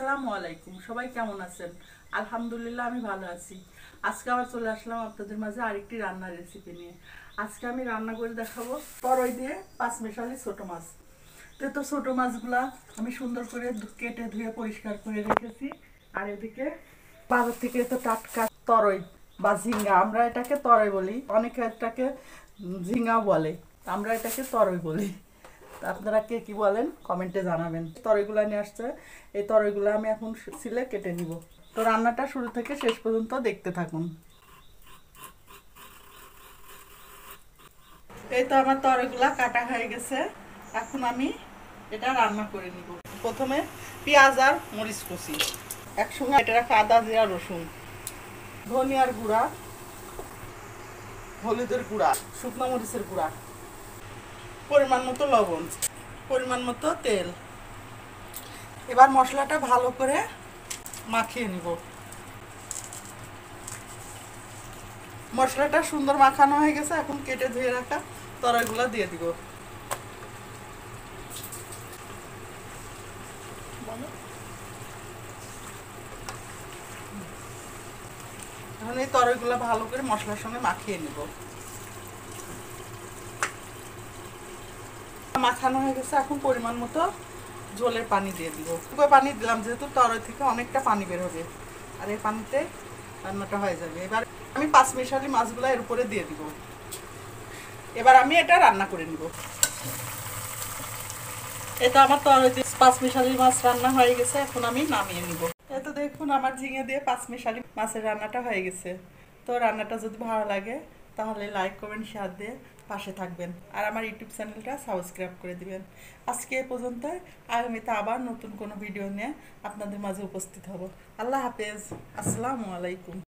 আসসালামু আলাইকুম। সবাই কেমন আছেন? আলহামদুলিল্লাহ আমি ভালো আছি। আজকে আবার চলে আসলাম আপনাদের মাঝে আরেকটি রান্নার রেসিপি নিয়ে। আজকে আমি রান্না করে দেখাবো তরই দিয়ে পাঁচমিশালি ছোট মাছ। তো ছোট মাছগুলা আমি সুন্দর করে কেটে ধুয়ে পরিষ্কার করে রেখেছি। আর এদিকে বাজার থেকে তো টাটকা তরই বা ঝিঙ্গা, আমরা এটাকে তরই বলি, অনেকে এটাকে ঝিঙ্গাও বলে, আমরা এটাকে তরই বলি। আপনারা কে কি বলেন কমেন্টে জানাবেন। তরইগুলো নিয়ে আসছে, এই তরইগুলো আমি এখন সিলে কেটে নিব। তো রান্নাটা শুরু থেকে শেষ পর্যন্ত দেখতে থাকুন। এই তো আমার তরইগুলো কাটা হয়ে গেছে, এখন আমি এটা রান্না করে নিব। প্রথমে পেঁয়াজ আর মরিচ কুচি একসঙ্গে এটা রাখা, আদা জিরা রসুন, ধনিয়ার গুঁড়া, হলুদের গুঁড়া, শুকনো মরিচের গুঁড়া, পরিমাণ মতো লবণ, পরিমাণ মতো তেল। এবার মশলাটা ভালো করে মাখিয়ে নিব। মশলাটা সুন্দর মাখানো হয়ে গেছে, এখন কেটে ধুয়ে রাখা তরইগুলো দিয়ে দিব। এখন এই তরইগুলো ভালো করে মশলার সঙ্গে মাখিয়ে নিব। মাখানো হয়ে গেছে, এখন পরিমাণ মতো ঝোলের পানি দিয়ে দিব। পানি দিলাম যেহেতু তরই থেকে অনেকটা পানি বের হবে, আর এই পানিতে রান্নাটা হয়ে যাবে। এবার আমি পাঁচমিশালি মাছগুলো এর উপরে দিয়ে দিব। এবার আমি এটা রান্না করে নিব। এটা আমার তরই দিয়ে পাঁচমিশালি মাছ রান্না হয়ে গেছে, এখন আমি নামিয়ে নিব। তো দেখুন আমার ঝিঙে দিয়ে পাঁচমিশালি মাছের রান্নাটা হয়ে গেছে। তো রান্নাটা যদি ভালো লাগে তাহলে লাইক কমেন্ট শেয়ার দিয়ে পাশে থাকবেন, আর আমার ইউটিউব চ্যানেলটা সাবস্ক্রাইব করে দিবেন। আজকে এ পর্যন্ত, আগামীতে আবার নতুন কোনো ভিডিও নিয়ে আপনাদের মাঝে উপস্থিত হব। আল্লাহ হাফেজ, আসসালামু আলাইকুম।